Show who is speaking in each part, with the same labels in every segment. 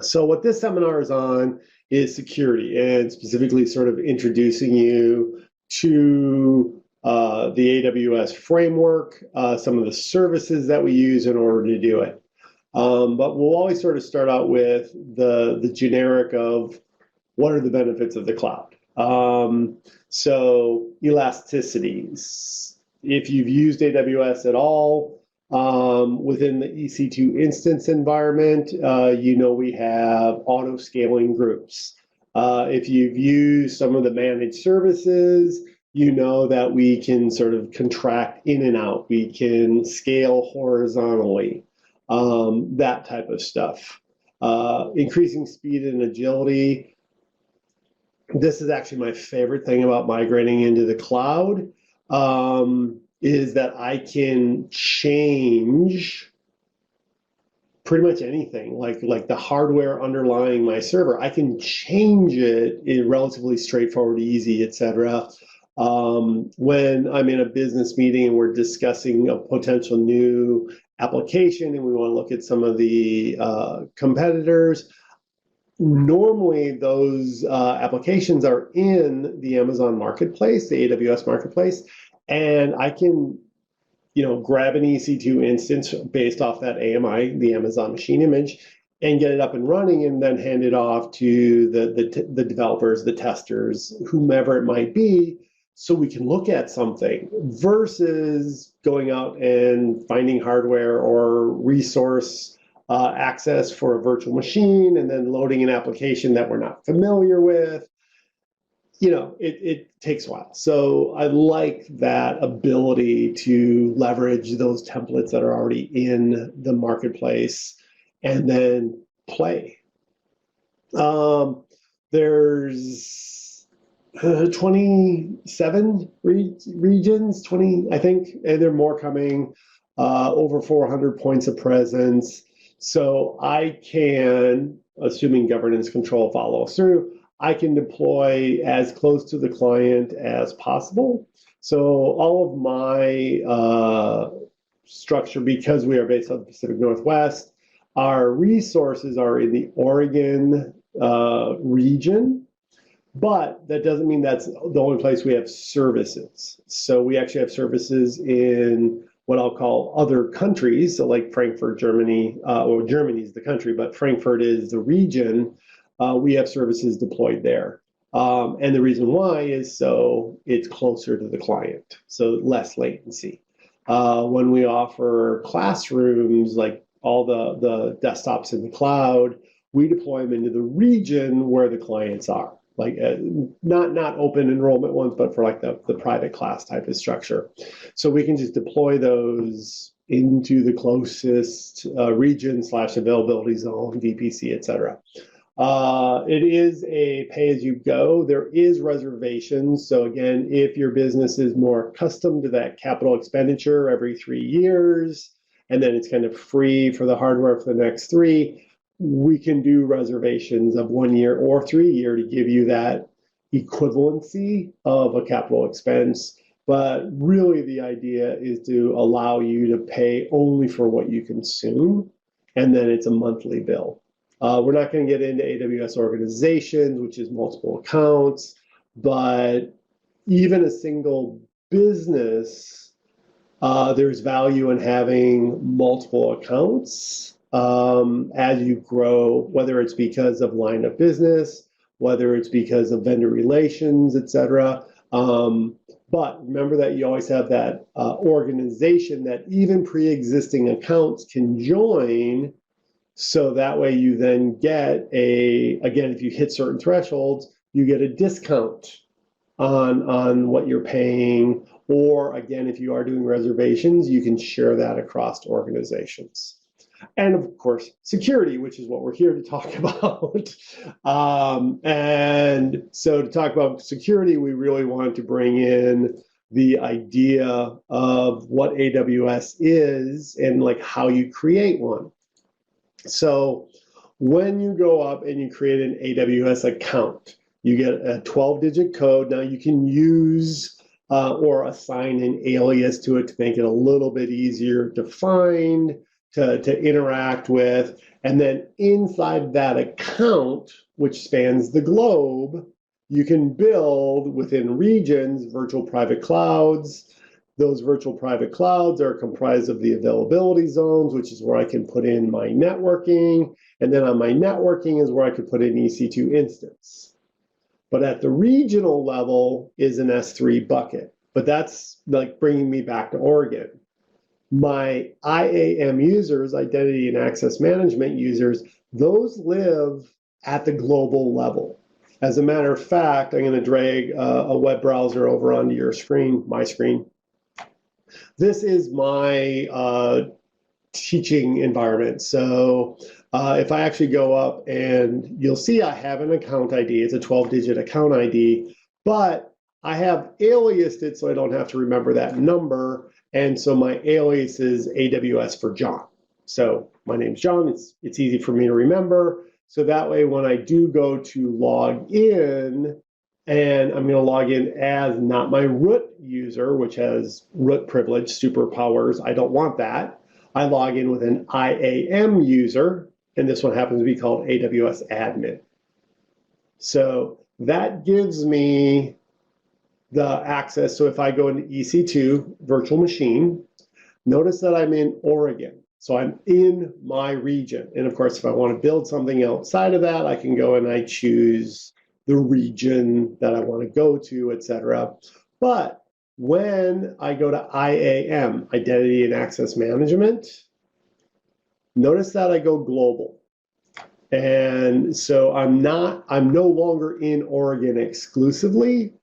Speaker 1: So what this seminar is on is security, and specifically sort of introducing you to the AWS framework, some of the services that we use in order to do it. But we'll always sort of start out with the generic of what are the benefits of the cloud. So elasticities. If you've used AWS at all, within the EC2 instance environment, we have auto-scaling groups. If you've used some of the managed services, you know that we can sort of contract in and out. We can scale horizontally, that type of stuff. Increasing speed and agility. This is actually my favorite thing about migrating into the cloud. Is that I can change pretty much anything, like the hardware underlying my server. I can change it in relatively straightforward, easy, etc. When I'm in a business meeting and we're discussing a potential new application and we want to look at some of the competitors, normally those applications are in the Amazon marketplace, the AWS marketplace. And I can, grab an EC2 instance based off that AMI, the Amazon Machine Image, and get it up and running, and then hand it off to the developers, the testers, whomever it might be, so we can look at something versus going out and finding hardware or resource access for a virtual machine and then loading an application that we're not familiar with. It takes a while. So I like that ability to leverage those templates that are already in the marketplace and then play. There's 27 regions, 20, I think, and there are more coming, over 400 points of presence. So I can, assuming governance control follows through, I can deploy as close to the client as possible. So all of my structure, because we are based on the Pacific Northwest, our resources are in the Oregon region, but that doesn't mean that's the only place we have services. So we actually have services in what I'll call other countries, so like Frankfurt, Germany, well, Germany is the country, but Frankfurt is the region. We have services deployed there. And the reason why is so it's closer to the client, so less latency. When we offer classrooms, like all the desktops in the cloud, we deploy them into the region where the clients are. Like not open enrollment ones, but for like the private class type of structure. So we can just deploy those into the closest region / availability zone, VPC, et cetera. It is a pay-as-you-go. There is reservations. So again, if your business is more accustomed to that capital expenditure every 3 years, and then it's kind of free for the hardware for the next 3, we can do reservations of 1 year or 3 year to give you that equivalency of a capital expense. But really the idea is to allow you to pay only for what you consume, and then it's a monthly bill. We're not going to get into AWS organizations, which is multiple accounts, but even a single business, there's value in having multiple accounts as you grow, whether it's because of line of business, whether it's because of vendor relations, et cetera. But remember that you always have that organization that even pre-existing accounts can join. So that way you then get again, if you hit certain thresholds, you get a discount on what you're paying. Or again, if you are doing reservations, you can share that across organizations. And of course, security, which is what we're here to talk about. And so to talk about security, we really wanted to bring in the idea of what AWS is and like how you create one. So when you go up and you create an AWS account, you get a 12-digit code. Now you can use or assign an alias to it to make it a little bit easier to find, to interact with. And then inside that account, which spans the globe, you can build within regions virtual private clouds. Those virtual private clouds are comprised of the availability zones, which is where I can put in my networking. And then on my networking is where I could put in EC2 instance. But at the regional level is an S3 bucket. But that's like bringing me back to Oregon. My IAM users, identity and access management users, those live at the global level. As a matter of fact, I'm going to drag a web browser over onto your screen, my screen. This is my teaching environment. So if I actually go up, and you'll see I have an account ID. It's a 12-digit account ID, but I have aliased it so I don't have to remember that number. And so my alias is AWS for John. So my name's John. It's easy for me to remember. So that way, when I do go to log in, and I'm going to log in as not my root user, which has root privilege, superpowers. I don't want that. I log in with an IAM user, and this one happens to be called AWS admin. So that gives me the access. So if I go into EC2 virtual machine, notice that I'm in Oregon. So I'm in my region. And of course, if I want to build something outside of that, I can go and I choose the region that I want to go to, etc. But when I go to IAM, Identity and Access Management, notice that I go global. And so I'm no longer in Oregon exclusively.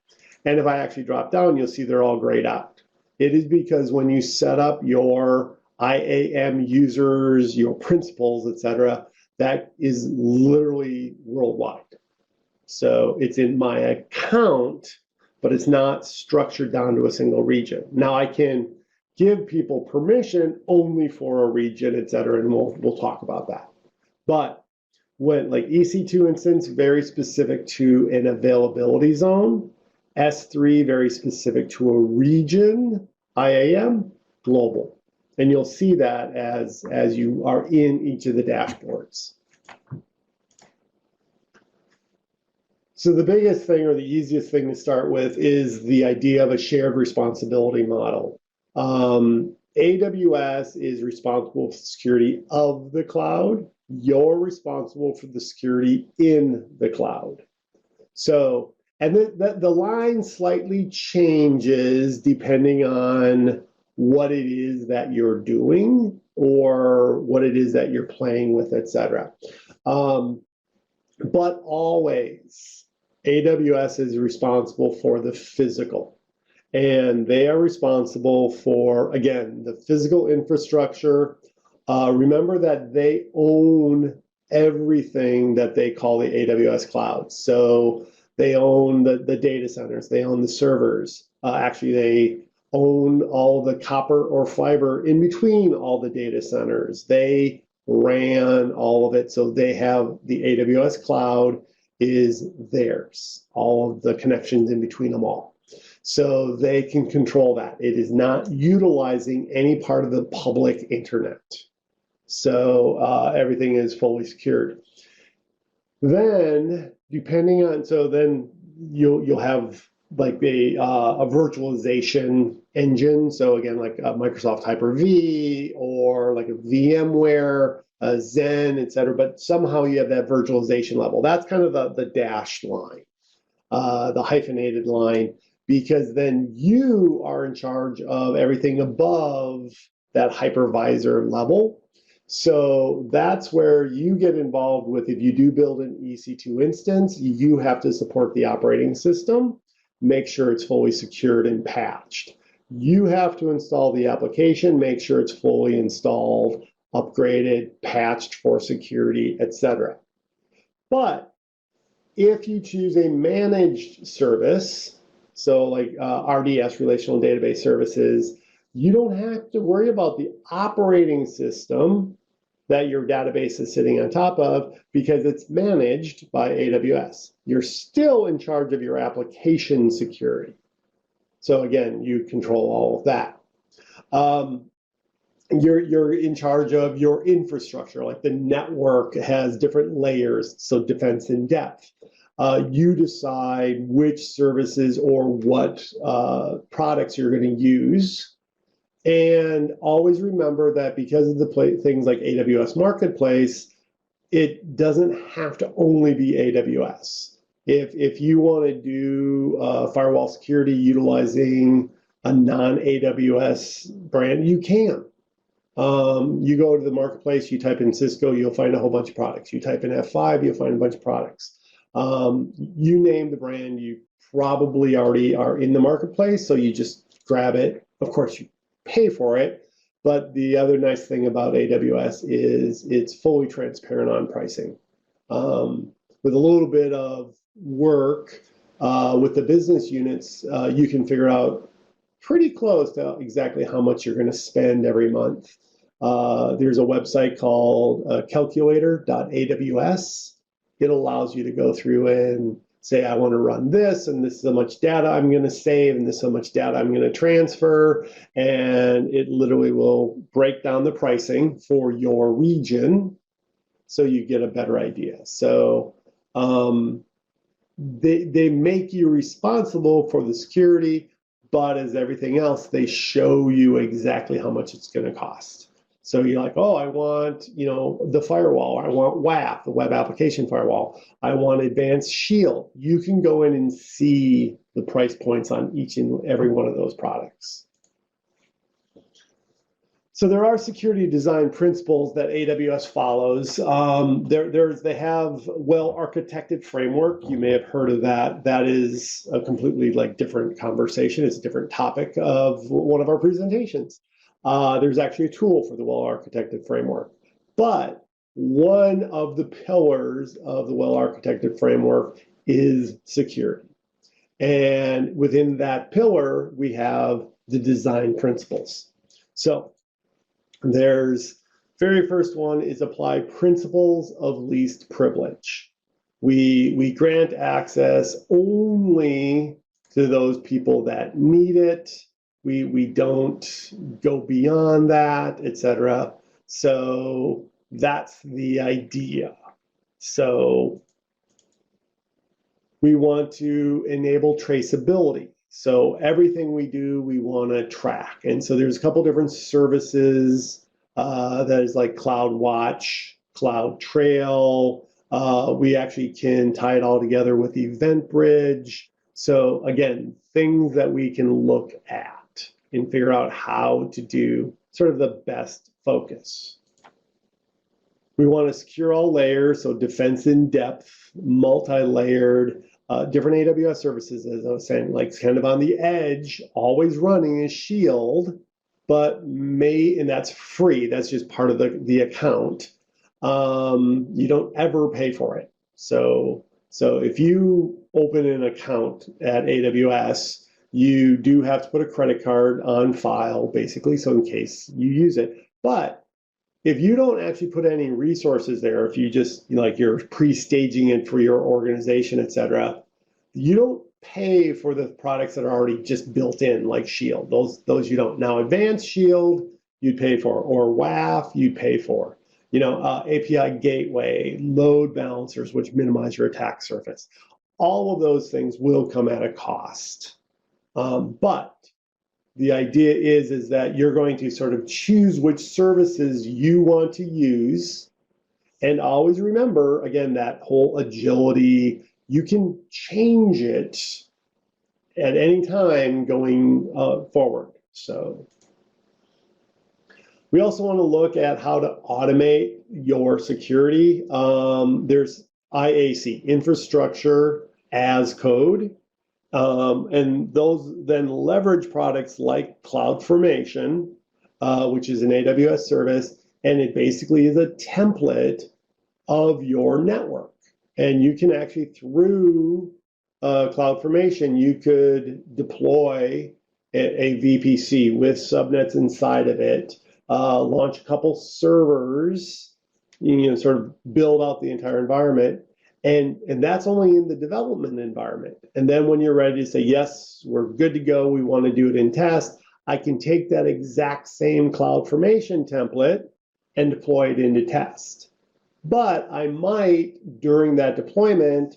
Speaker 1: And if I actually drop down, you'll see they're all grayed out. It is because when you set up your IAM users, your principals, etc., that is literally worldwide. So it's in my account, but it's not structured down to a single region. Now I can give people permission only for a region, etc., and we'll talk about that. But when like EC2 instance, very specific to an availability zone, S3 very specific to a region, IAM global. And you'll see that as you are in each of the dashboards. So the biggest thing or the easiest thing to start with is the idea of a shared responsibility model. AWS is responsible for the security of the cloud. You're responsible for the security in the cloud. So, and the line slightly changes depending on what it is that you're doing or what it is that you're playing with, etc. But always, AWS is responsible for the physical. And they are responsible for, again, the physical infrastructure. Remember that they own everything that they call the AWS cloud. So they own the data centers, they own the servers. Actually, they own all the copper or fiber in between all the data centers. They ran all of it. So they have the AWS cloud is theirs, all of the connections in between them all. So they can control that. It is not utilizing any part of the public internet. So everything is fully secured. Then, depending on, so then you'll have like a virtualization engine. So again, like a Microsoft Hyper-V or like a VMware, a Zen, et cetera. But somehow you have that virtualization level. That's kind of the dashed line, the hyphenated line, because then you are in charge of everything above that hypervisor level. So that's where you get involved with, if you do build an EC2 instance, you have to support the operating system, make sure it's fully secured and patched. You have to install the application, make sure it's fully installed, upgraded, patched for security, etc. But if you choose a managed service, so like RDS, Relational Database Services, you don't have to worry about the operating system that your database is sitting on top of because it's managed by AWS. You're still in charge of your application security. So again, you control all of that. you're in charge of your infrastructure, like the network has different layers, so defense in depth. You decide which services or what products you're going to use. And always remember that because of the things like AWS Marketplace, it doesn't have to only be AWS. If you want to do firewall security utilizing a non-AWS brand, you can. You go to the marketplace, you type in Cisco, you'll find a whole bunch of products. You type in F5, you'll find a bunch of products. You name the brand, you probably already are in the marketplace, so you just grab it. Of course, you pay for it, but the other nice thing about AWS is it's fully transparent on pricing. With a little bit of work with the business units, you can figure out pretty close to exactly how much you're going to spend every month. There's a website called calculator.aws. It allows you to go through and say, I want to run this, and this is how much data I'm going to save, and this is how much data I'm going to transfer. And it literally will break down the pricing for your region so you get a better idea. So they make you responsible for the security, but as everything else, they show you exactly how much it's going to cost. So you're like, oh, I want, the firewall. I want WAF, the web application firewall. I want advanced shield. You can go in and see the price points on each and every one of those products. So there are security design principles that AWS follows. They have well-architected framework. You may have heard of that. That is a completely different conversation. It's a different topic of one of our presentations. There's actually a tool for the well-architected framework. But one of the pillars of the well-architected framework is security. And within that pillar, we have the design principles. So there's very first one is apply principles of least privilege. We grant access only to those people that need it. We don't go beyond that, etc. So that's the idea. So we want to enable traceability. So everything we do, we want to track. And so there's a couple different services that is like CloudWatch, CloudTrail. We actually can tie it all together with EventBridge. So again, things that we can look at and figure out how to do sort of the best focus. We want to secure all layers, so defense in depth, multi-layered, different AWS services, as I was saying, kind of on the edge, always running is Shield, but and that's free. That's just part of the account. You don't ever pay for it. So if you open an account at AWS, you do have to put a credit card on file, basically, so in case you use it. But if you don't actually put any resources there, if you just, you're pre-staging it for your organization, et cetera, you don't pay for the products that are already just built in, like Shield. Those you don't. Now, Advanced Shield, you'd pay for, or WAF, you'd pay for. API gateway, load balancers, which minimize your attack surface. All of those things will come at a cost. But the idea is that you're going to sort of choose which services you want to use. And always remember, again, that whole agility, you can change it at any time going forward. So we also want to look at how to automate your security. There's IAC, infrastructure as code. And those then leverage products like CloudFormation, which is an AWS service, and it basically is a template of your network. And you can actually, through CloudFormation, you could deploy a VPC with subnets inside of it, launch a couple servers, sort of build out the entire environment. And that's only in the development environment. And then when you're ready to say, yes, we're good to go, we want to do it in test, I can take that exact same CloudFormation template and deploy it into test. But I might, during that deployment,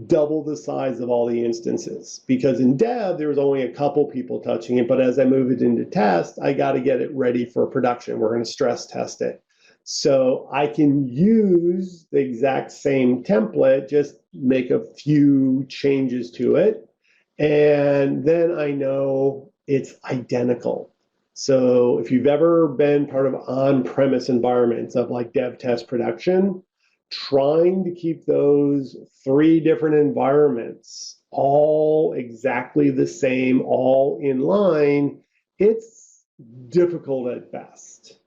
Speaker 1: double the size of all the instances, because in dev, there was only a couple people touching it. But as I move it into test, I got to get it ready for production. We're going to stress test it. So I can use the exact same template, just make a few changes to it. And then I know it's identical. So if you've ever been part of on-premise environments of like dev, test, production, trying to keep those 3 different environments all exactly the same, all in line, it's difficult at best.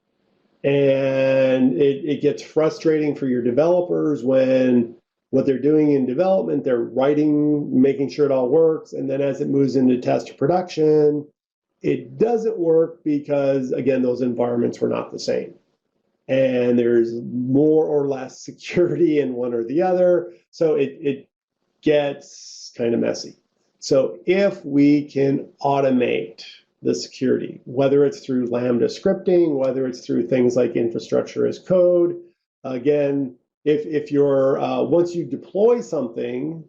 Speaker 1: And it gets frustrating for your developers when what they're doing in development, they're writing, making sure it all works. And then as it moves into test or production, it doesn't work because, again, those environments were not the same. And there's more or less security in one or the other. So it gets kind of messy. So if we can automate the security, whether it's through Lambda scripting, whether it's through things like infrastructure as code, again, if you're, once you deploy something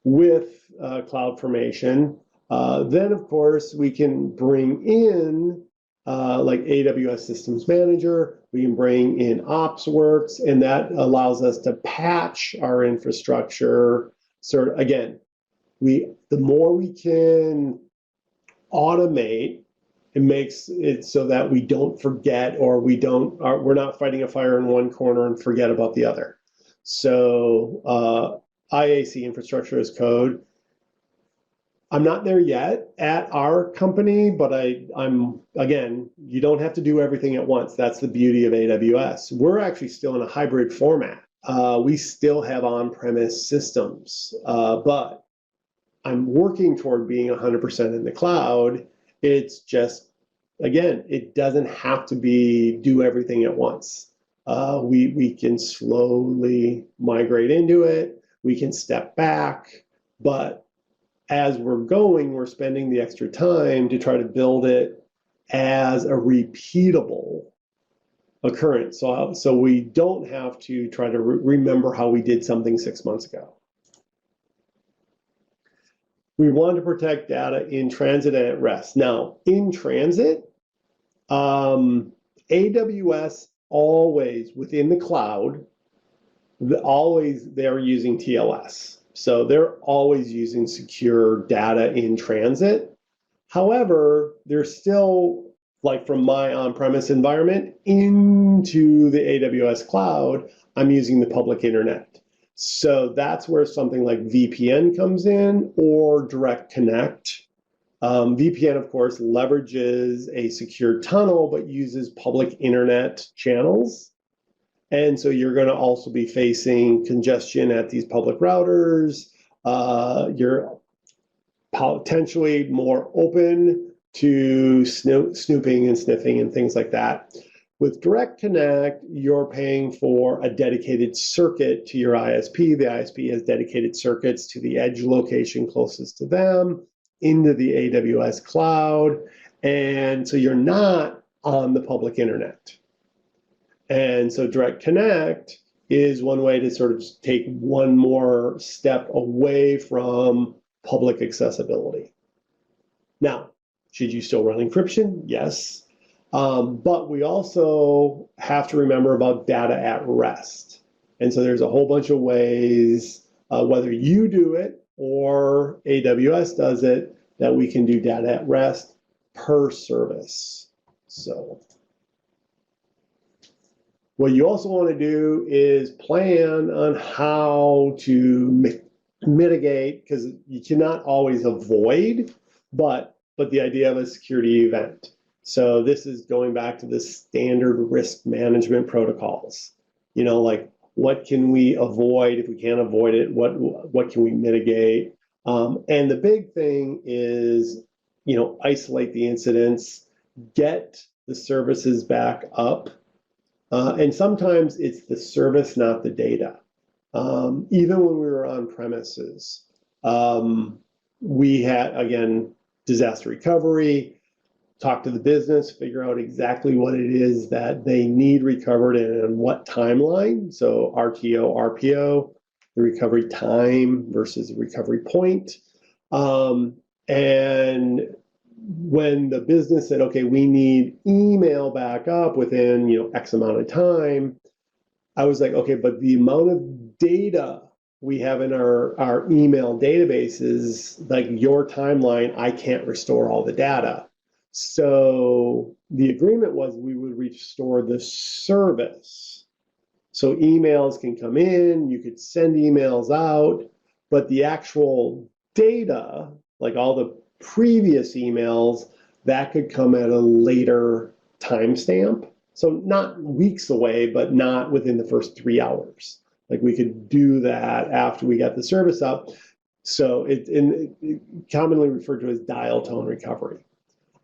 Speaker 1: with CloudFormation, then of course we can bring in like AWS Systems Manager, we can bring in OpsWorks, and that allows us to patch our infrastructure. So again, the more we can automate, it makes it so that we don't forget, or we're not fighting a fire in one corner and forget about the other. So IAC, infrastructure as code, I'm not there yet at our company, but I'm again, you don't have to do everything at once. That's the beauty of AWS. We're actually still in a hybrid format. We still have on-premise systems, but I'm working toward being 100% in the cloud. It's just, again, it doesn't have to be do everything at once. We can slowly migrate into it. We can step back, but as we're going, we're spending the extra time to try to build it as a repeatable occurrence. So we don't have to try to remember how we did something 6 months ago. We want to protect data in transit and at rest. Now, in transit, AWS always, within the cloud, they're using TLS. So they're always using secure data in transit. However, they're still, like from my on-premise environment into the AWS cloud, I'm using the public internet. So that's where something like VPN comes in, or Direct Connect. VPN, of course, leverages a secure tunnel, but uses public internet channels. And so you're going to also be facing congestion at these public routers. You're potentially more open to snooping and sniffing and things like that. With Direct Connect, you're paying for a dedicated circuit to your ISP. The ISP has dedicated circuits to the edge location closest to them, into the AWS cloud. And so you're not on the public internet. And so Direct Connect is one way to sort of take one more step away from public accessibility. Now, should you still run encryption? Yes. But we also have to remember about data at rest. And so there's a whole bunch of ways, whether you do it or AWS does it, that we can do data at rest per service. So what you also want to do is plan on how to mitigate, because you cannot always avoid, but the idea of a security event. So this is going back to the standard risk management protocols. You know, like what can we avoid? If we can't avoid it, what can we mitigate? And the big thing is, you know, isolate the incidents, get the services back up. And sometimes it's the service, not the data. Even when we were on premises, we had, again, disaster recovery. talk to the business, figure out exactly what it is that they need recovered and on what timeline. So RTO, RPO, the recovery time versus the recovery point. And when the business said, okay, we need email back up within, X amount of time, I was like, okay, but the amount of data we have in our email databases, like your timeline, I can't restore all the data. So the agreement was we would restore the service. So emails can come in, you could send emails out, but the actual data, like all the previous emails, that could come at a later timestamp. So not weeks away, but not within the first 3 hours. Like we could do that after we got the service up. So it commonly referred to as dial tone recovery.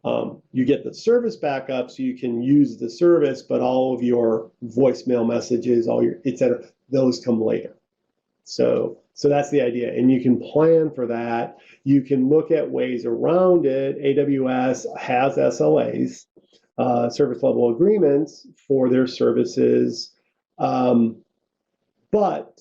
Speaker 1: You get the service back up so you can use the service, but all of your voicemail messages, all your et cetera, those come later. So that's the idea. And you can plan for that. You can look at ways around it. AWS has SLAs, service level agreements for their services. But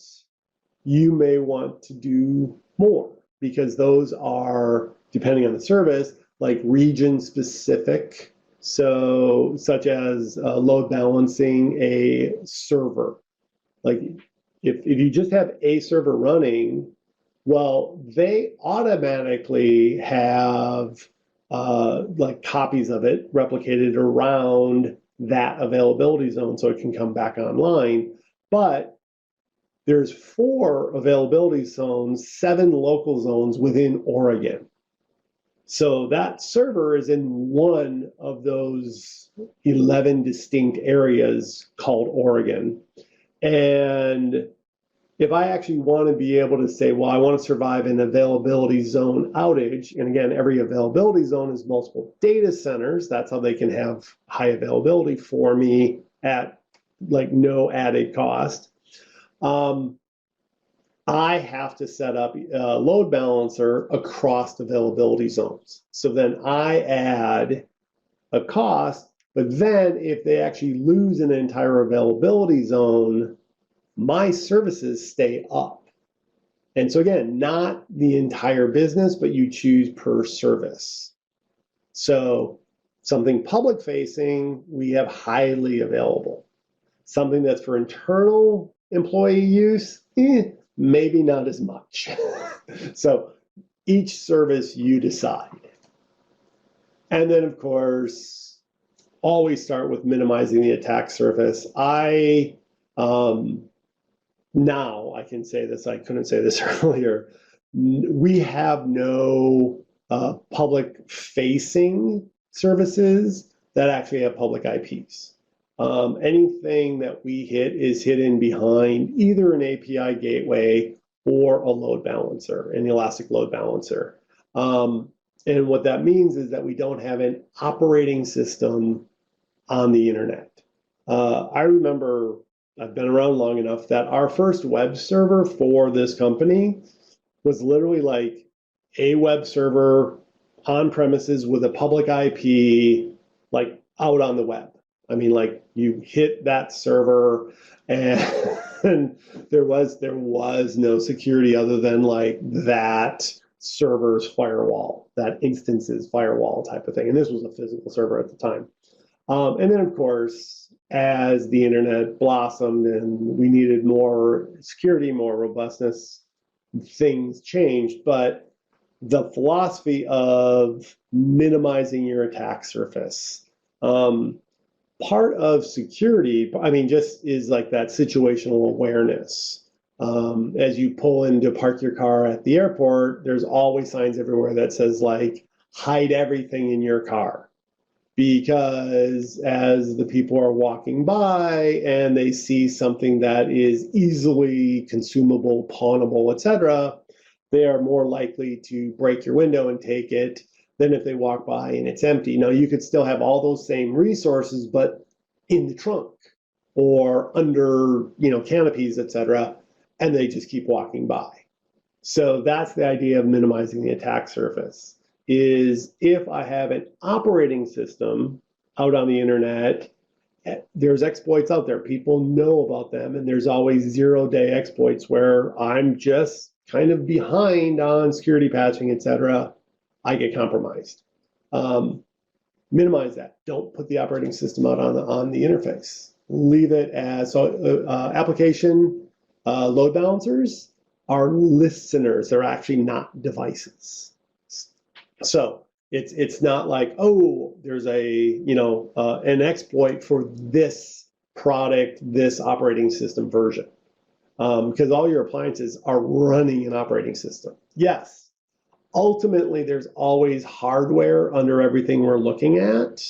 Speaker 1: you may want to do more because those are, depending on the service, like region specific. So such as load balancing a server. Like if you just have a server running, well, they automatically have like copies of it replicated around that availability zone so it can come back online. But there's 4 availability zones, 7 local zones within Oregon. So that server is in one of those 11 distinct areas called Oregon. And if I actually want to be able to say, well, I want to survive an availability zone outage, and again, every availability zone is multiple data centers. That's how they can have high availability for me at like no added cost. I have to set up a load balancer across availability zones. So then I add a cost, but then if they actually lose an entire availability zone, my services stay up. And so again, not the entire business, but you choose per service. So something public facing, we have highly available. Something that's for internal employee use, maybe not as much. So each service you decide. And then of course, always start with minimizing the attack surface. Now I can say this, I couldn't say this earlier. We have no public facing services that actually have public IPs. Anything that we hit is hidden behind either an API gateway or a load balancer, an elastic load balancer. And what that means is that we don't have an operating system on the internet. I remember, I've been around long enough, that our first web server for this company was literally like a web server on premises with a public IP, like out on the web. I mean, like you hit that server and there was no security other than like that server's firewall, that instance's firewall type of thing. And this was a physical server at the time. And then of course, as the internet blossomed and we needed more security, more robustness, things changed. But the philosophy of minimizing your attack surface, part of security, I mean, just is like that situational awareness. As you pull in to park your car at the airport, there's always signs everywhere that says like, hide everything in your car. Because as the people are walking by and they see something that is easily consumable, pawnable, etc., they are more likely to break your window and take it than if they walk by and it's empty. Now, you could still have all those same resources, but in the trunk or under, canopies, etc., and they just keep walking by. So that's the idea of minimizing the attack surface. is if I have an operating system out on the internet, there's exploits out there. People know about them, and there's always zero-day exploits where I'm just kind of behind on security patching, etc. I get compromised. Minimize that. Don't put the operating system out on the interface. Leave it as application load balancers are listeners. They're actually not devices. So it's not like, oh, there's an exploit for this product, this operating system version, because all your appliances are running an operating system. Yes, ultimately there's always hardware under everything we're looking at,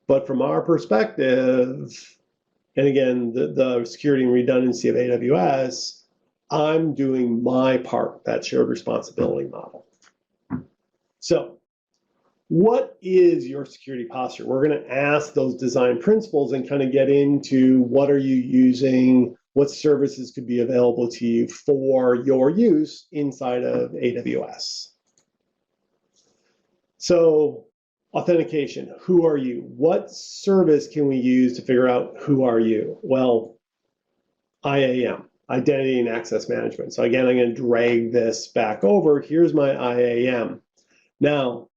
Speaker 1: but from our perspective, and again, the security and redundancy of AWS, I'm doing my part, that shared responsibility model. So what is your security posture? We're going to ask those design principles and kind of get into what are you using, what services could be available to you for your use inside of AWS. So authentication, who are you? What service can we use to figure out who are you? Well, IAM, Identity and Access Management. So again, I'm going to drag this back over. Here's my IAM. Now,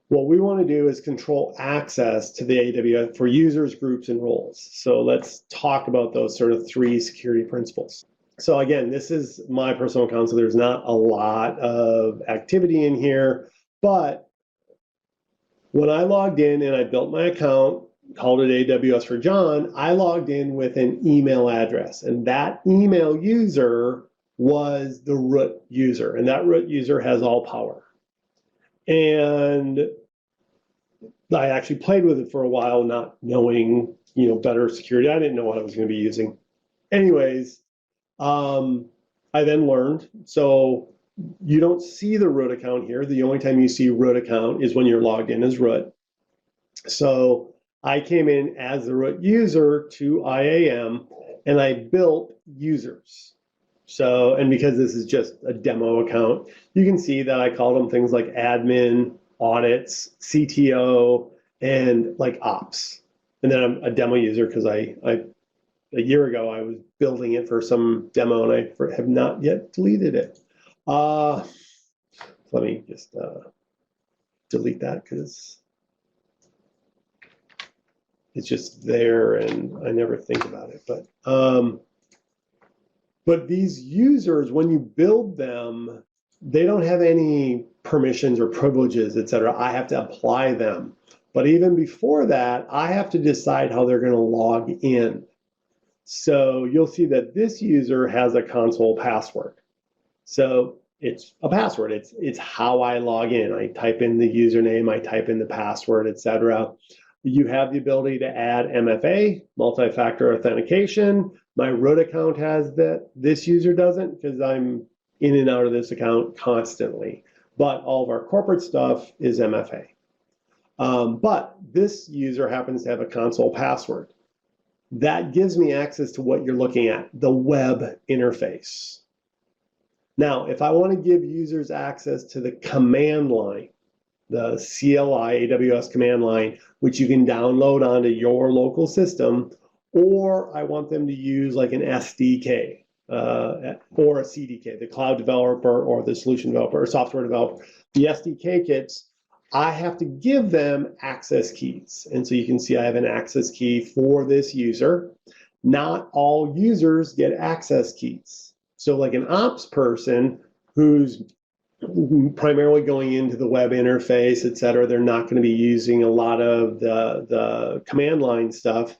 Speaker 1: what we want to do is control access to the AWS for users, groups, and roles. So let's talk about those sort of 3 security principles. So again, this is my personal account, so there's not a lot of activity in here, but when I logged in and I built my account, called it AWS for John, I logged in with an email address, and that email user was the root user, and that root user has all power. And I actually played with it for a while, not knowing, better security. I didn't know what I was going to be using. Anyways, I then learned. So you don't see the root account here. The only time you see root account is when you're logged in as root. So I came in as the root user to IAM, and I built users. So, and because this is just a demo account, you can see that I called them things like admin, audits, CTO, and like ops. And then I'm a demo user because a year ago I was building it for some demo and I have not yet deleted it. Let me just delete that because it's just there and I never think about it. But these users, when you build them, they don't have any permissions or privileges, et cetera. I have to apply them. But even before that, I have to decide how they're going to log in. So you'll see that this user has a console password. So it's a password. It's how I log in. I type in the username, I type in the password, et cetera. You have the ability to add MFA, multi-factor authentication. My root account has that. This user doesn't because I'm in and out of this account constantly. But all of our corporate stuff is MFA. But this user happens to have a console password. That gives me access to what you're looking at, the web interface. Now, if I want to give users access to the command line, the CLI AWS command line, which you can download onto your local system, or I want them to use like an SDK or a CDK, the cloud developer or the solution developer or software developer, the SDK kits, I have to give them access keys. And so you can see I have an access key for this user. Not all users get access keys. So like an ops person who's primarily going into the web interface, et cetera, they're not going to be using a lot of the command line stuff.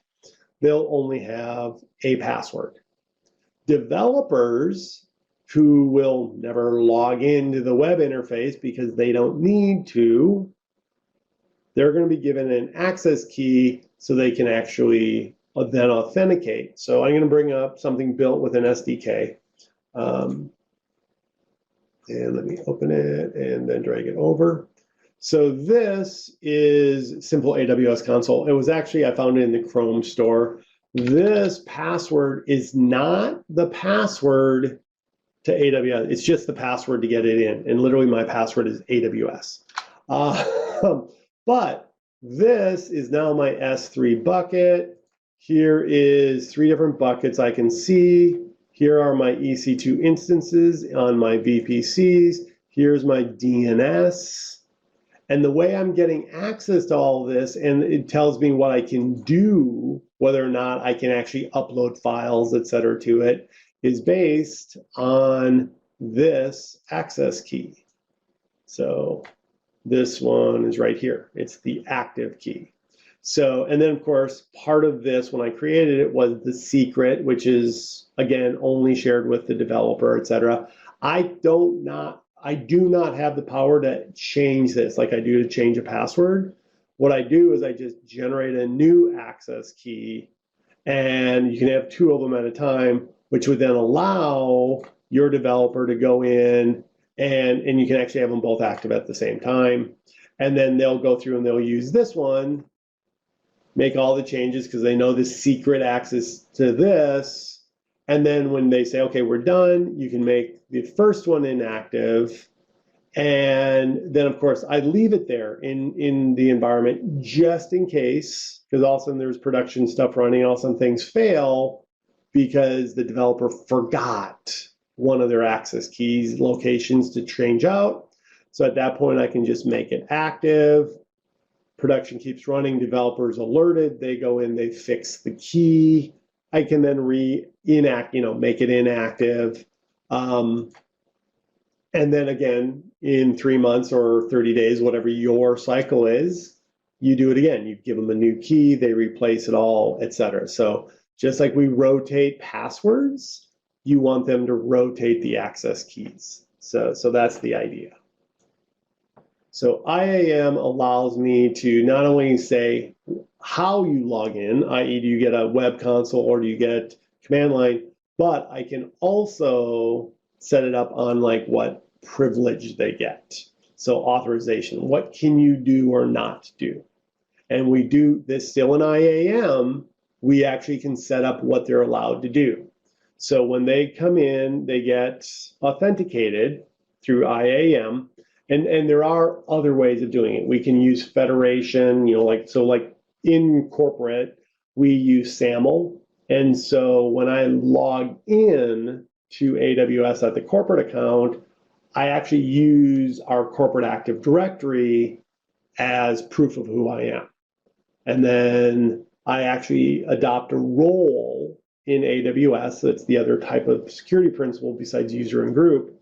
Speaker 1: They'll only have a password. Developers who will never log into the web interface because they don't need to, they're going to be given an access key so they can actually then authenticate. So I'm going to bring up something built with an SDK. And let me open it and then drag it over. So this is simple AWS console. It was actually, I found it in the Chrome store. This password is not the password to AWS. It's just the password to get it in. And literally my password is AWS. But this is now my S3 bucket. Here is 3 different buckets I can see. Here are my EC2 instances on my VPCs. Here's my DNS. And the way I'm getting access to all of this, and it tells me what I can do, whether or not I can actually upload files, et cetera, to it, is based on this access key. So this one is right here. It's the active key. So, and then of course, part of this, when I created it, was the secret, which is, again, only shared with the developer, et cetera. I do not have the power to change this like I do to change a password. What I do is I just generate a new access key, and you can have 2 of them at a time, which would then allow your developer to go in and you can actually have them both active at the same time. And then they'll go through and they'll use this one, make all the changes because they know the secret access to this. And then when they say, okay, we're done, you can make the first one inactive. And then, of course, I leave it there in the environment just in case, because all of a sudden there's production stuff running, all of a sudden things fail because the developer forgot one of their access keys locations to change out. So at that point, I can just make it active. Production keeps running, developers alerted, they go in, they fix the key. I can then make it inactive. And then again, in 3 months or 30 days, whatever your cycle is, you do it again. You give them a new key, they replace it all, et cetera. So just like we rotate passwords, you want them to rotate the access keys. So that's the idea. So IAM allows me to not only say how you log in, i.e. do you get a web console or do you get command line, but I can also set it up on like what privilege they get. So authorization, what can you do or not do? And we do this still in IAM, we actually can set up what they're allowed to do. So when they come in, they get authenticated through IAM, and there are other ways of doing it. We can use federation, like in corporate, we use SAML. And so when I log in to AWS at the corporate account, I actually use our corporate Active Directory as proof of who I am. And then I actually adopt a role in AWS. That's the other type of security principle besides user and group.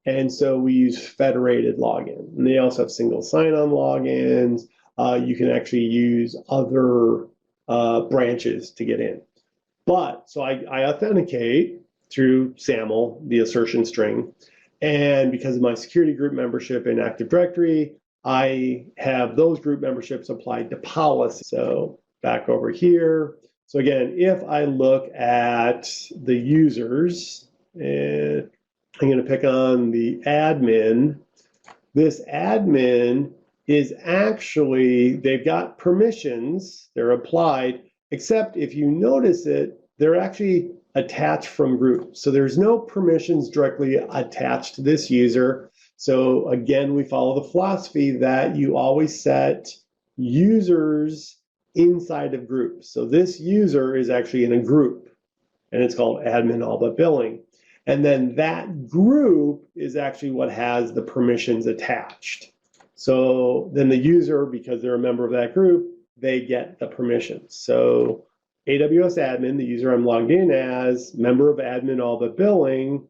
Speaker 1: And so we use federated login. And they also have single sign-on logins. You can actually use other branches to get in. But so I authenticate through SAML, the assertion string. And because of my security group membership in Active Directory, I have those group memberships applied to policy. So back over here. So again, if I look at the users, and I'm going to pick on the admin. This admin is actually, they've got permissions, they're applied, except if you notice it, they're actually attached from group. So there's no permissions directly attached to this user. So again, we follow the philosophy that you always set users inside of groups. So this user is actually in a group, and it's called admin all but billing. And then that group is actually what has the permissions attached. So then the user, because they're a member of that group, they get the permissions. So AWS admin, the user I'm logged in as, member of admin all but billing,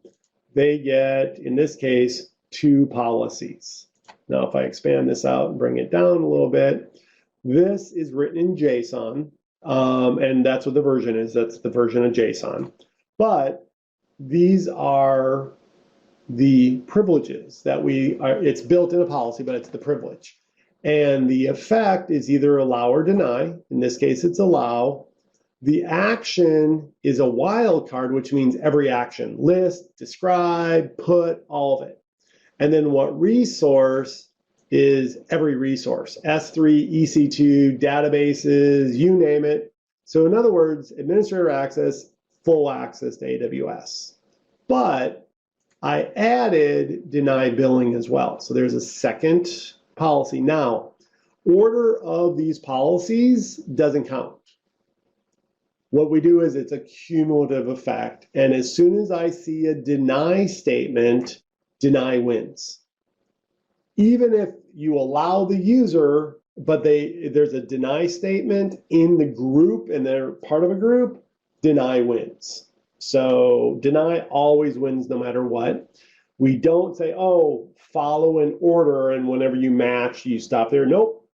Speaker 1: they get, in this case, 2 policies. Now, if I expand this out and bring it down a little bit, this is written in JSON, and that's what the version is. That's the version of JSON. But these are the privileges that it's built in a policy, but it's the privilege. And the effect is either allow or deny. In this case, it's allow. The action is a wildcard, which means every action, list, describe, put, all of it. And then what resource is every resource, S3, EC2, databases, you name it. So in other words, administrator access, full access to AWS. But I added deny billing as well. So there's a second policy. Now, order of these policies doesn't count. What we do is it's a cumulative effect. And as soon as I see a deny statement, deny wins. Even if you allow the user, but there's a deny statement in the group and they're part of a group, deny wins. So deny always wins no matter what. We don't say, oh, follow an order and whenever you match, you stop there. Nope,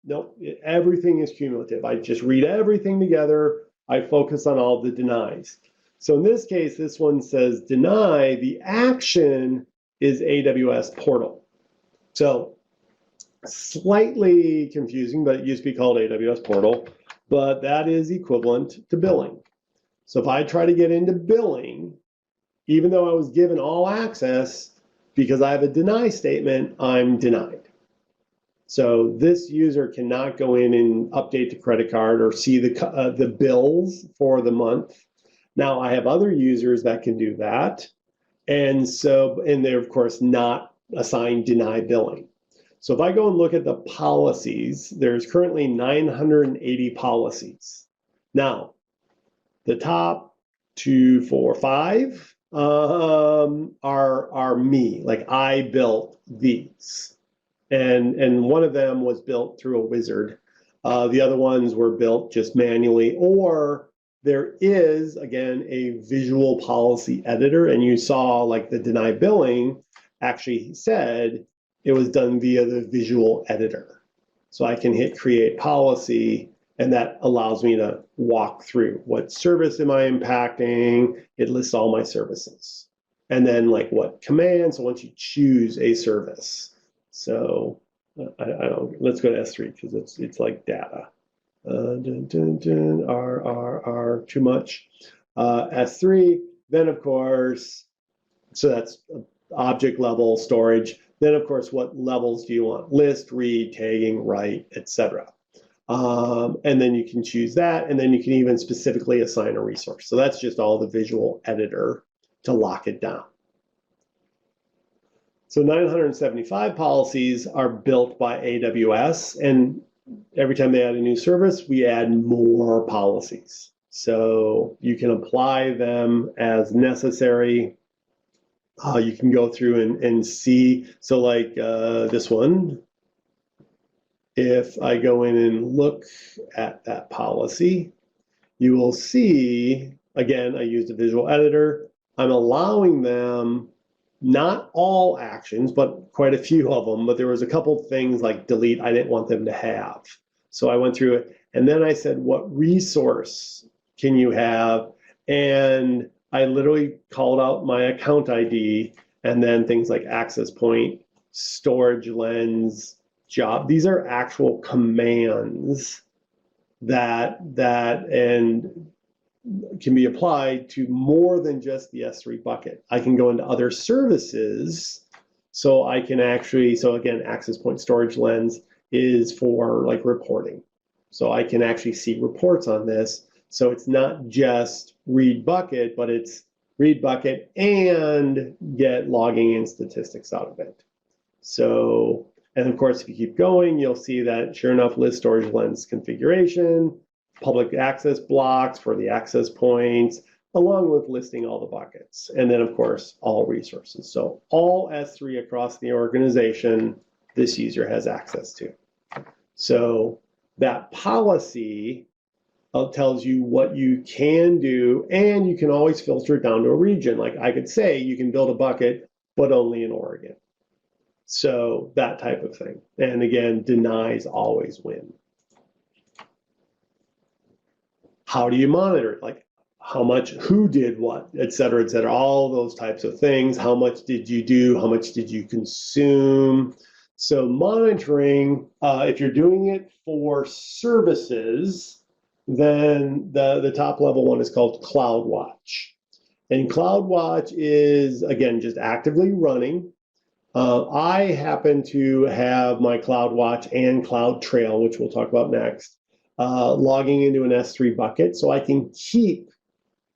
Speaker 1: everything is cumulative. I just read everything together. I focus on all the denies. So in this case, this one says deny, the action is AWS portal. So slightly confusing, but it used to be called AWS portal, but that is equivalent to billing. So if I try to get into billing, even though I was given all access, because I have a deny statement, I'm denied. So this user cannot go in and update the credit card or see the bills for the month. Now I have other users that can do that. And they're of course not assigned deny billing. So if I go and look at the policies, there's currently 980 policies. Now, the top 2, 4, 5 are me, like I built these. And one of them was built through a wizard. The other ones were built just manually, or there is, again, a visual policy editor. And you saw like the deny billing actually said it was done via the visual editor. So I can hit create policy, and that allows me to walk through what service am I impacting. It lists all my services. And then like what commands, so once you choose a let's go to S3 because it's like data. R, too much. S3, then of course, so that's object level storage. Then of course, what levels do you want? List, read, tagging, write, etc. And then you can choose that, and then you can even specifically assign a resource. So that's just all the visual editor to lock it down. So 975 policies are built by AWS, and every time they add a new service, we add more policies. So you can apply them as necessary. You can go through and see, so like this one, if I go in and look at that policy, you will see, again, I used a visual editor. I'm allowing them, not all actions, but quite a few of them, but there was a couple things like delete I didn't want them to have. So I went through it, and then I said, what resource can you have? And I literally called out my account ID, and then things like access point, storage lens, job. These are actual commands that and can be applied to more than just the S3 bucket. I can go into other services, so I can actually, so again, access point, storage lens is for like reporting. So I can actually see reports on this. So it's not just read bucket, but it's read bucket and get logging and statistics out of it. So, and of course, if you keep going, you'll see that sure enough, list storage lens configuration, public access blocks for the access points, along with listing all the buckets. And then of course, all resources. So all S3 across the organization, this user has access to. So that policy tells you what you can do, and you can always filter it down to a region. Like I could say you can build a bucket, but only in Oregon. So that type of thing. And again, denies always win. How do you monitor it? Like how much, who did what, et cetera, all those types of things. How much did you do? How much did you consume? So monitoring, if you're doing it for services, then the top level one is called CloudWatch. And CloudWatch is, again, just actively running. I happen to have my CloudWatch and CloudTrail, which we'll talk about next, logging into an S3 bucket, so I can keep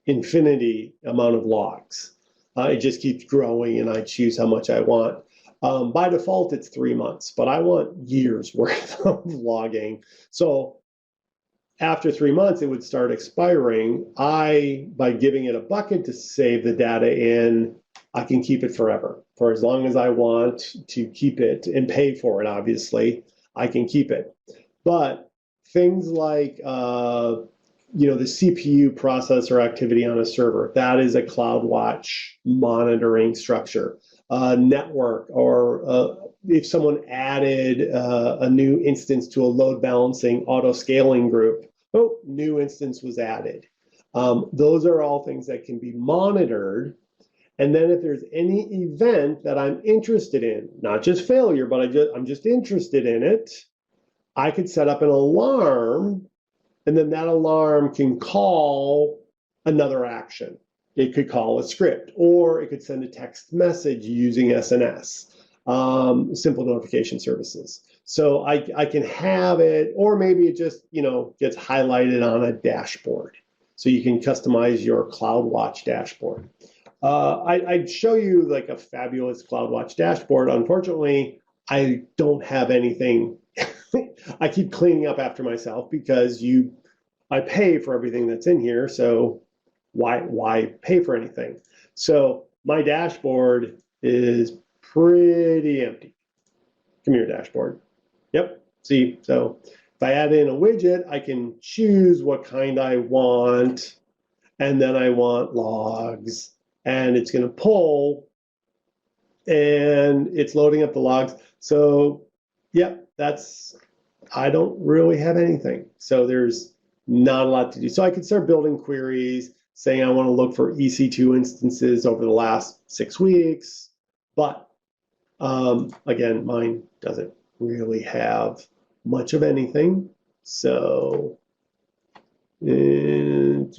Speaker 1: infinity amount of logs. It just keeps growing, and I choose how much I want. By default, it's 3 months, but I want years worth of logging. So after 3 months, it would start expiring. By giving it a bucket to save the data in, I can keep it forever. For as long as I want to keep it and pay for it, obviously, I can keep it. But things like, the CPU processor activity on a server, that is a CloudWatch monitoring structure. Network, or if someone added a new instance to a load balancing auto scaling group, new instance was added. Those are all things that can be monitored. And then if there's any event that I'm interested in, not just failure, but I'm just interested in it, I could set up an alarm, and then that alarm can call another action. It could call a script, or it could send a text message using SNS, simple notification services. So I can have it, or maybe it just gets highlighted on a dashboard. So you can customize your CloudWatch dashboard. I'd show you like a fabulous CloudWatch dashboard. Unfortunately, I don't have anything. I keep cleaning up after myself because I pay for everything that's in here. So why pay for anything? So my dashboard is pretty empty. Come here, dashboard. Yep. See, so if I add in a widget, I can choose what kind I want, and then I want logs, and it's going to pull, and it's loading up the logs. So, yep, I don't really have anything. So there's not a lot to do. So I could start building queries saying I want to look for EC2 instances over the last 6 weeks, but again, mine doesn't really have much of anything. So and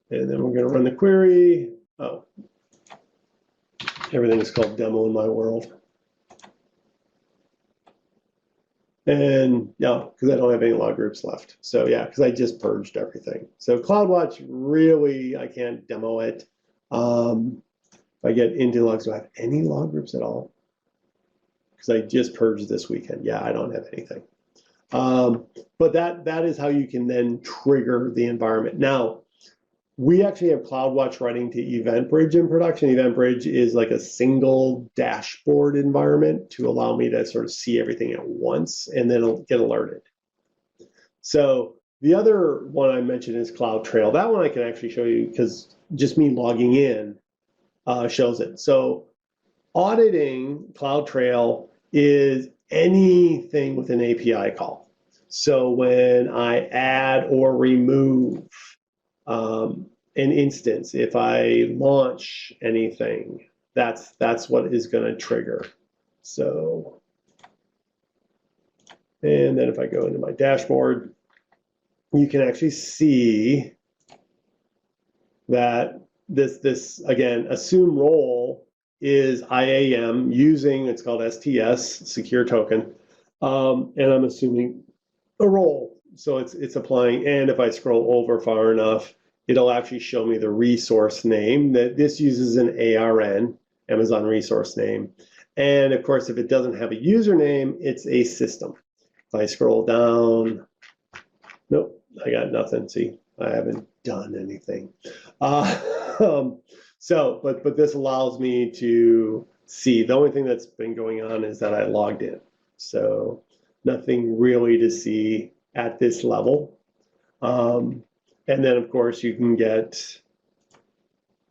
Speaker 1: then we're going to run the query. Oh, everything is called demo in my world. And yeah, because I don't have any log groups left. So yeah, because I just purged everything. So CloudWatch, really, I can't demo it. If I get into logs, do I have any log groups at all? Because I just purged this weekend. Yeah, I don't have anything. But that is how you can then trigger the environment. Now, we actually have CloudWatch running to EventBridge in production. EventBridge is like a single dashboard environment to allow me to sort of see everything at once and then it'll get alerted. So the other one I mentioned is CloudTrail. That one I can actually show you because just me logging in shows it. So auditing CloudTrail is anything with an API call. So when I add or remove an instance, if I launch anything, that's what is going to trigger. So, and then if I go into my dashboard, you can actually see that this again, assume role is IAM using, it's called STS, secure token, and I'm assuming a role. So it's applying, and if I scroll over far enough, it'll actually show me the resource name. That this uses an ARN, Amazon resource name. And of course, if it doesn't have a username, it's a system. If I scroll down, nope, I got nothing. See, I haven't done anything. But this allows me to see. The only thing that's been going on is that I logged in. So nothing really to see at this level. And then, of course, you can get, I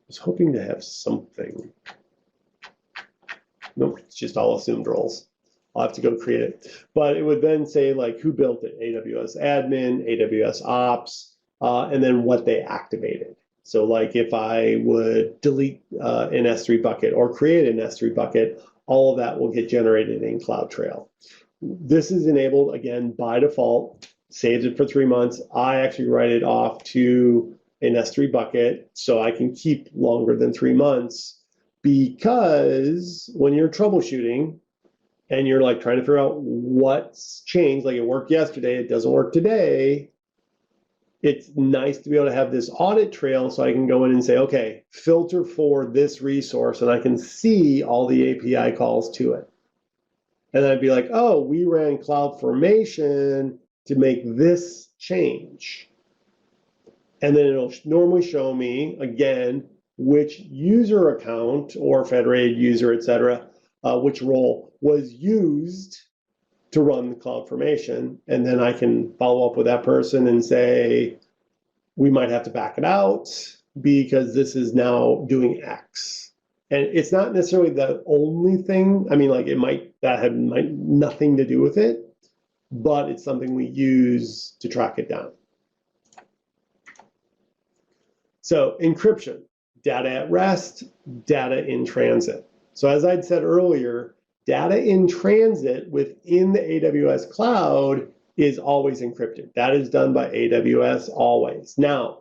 Speaker 1: was hoping to have something. Nope, it's just all assumed roles. I'll have to go create it. But it would then say, like, who built it? AWS admin, AWS ops, and then what they activated. So, like, if I would delete an S3 bucket or create an S3 bucket, all of that will get generated in CloudTrail. This is enabled, again, by default. Saves it for 3 months. I actually write it off to an S3 bucket so I can keep longer than 3 months, because when you're troubleshooting and you're like trying to figure out what's changed, like it worked yesterday, it doesn't work today, it's nice to be able to have this audit trail so I can go in and say, okay, filter for this resource, and I can see all the API calls to it. And I'd be like, oh, we ran CloudFormation to make this change. And then it'll normally show me, again, which user account or federated user, et cetera, which role was used to run the CloudFormation. And then I can follow up with that person and say, we might have to back it out because this is now doing X. And it's not necessarily the only thing. I mean, like that had nothing to do with it, but it's something we use to track it down. So encryption, data at rest, data in transit. So as I'd said earlier, data in transit within the AWS cloud is always encrypted. That is done by AWS always. Now,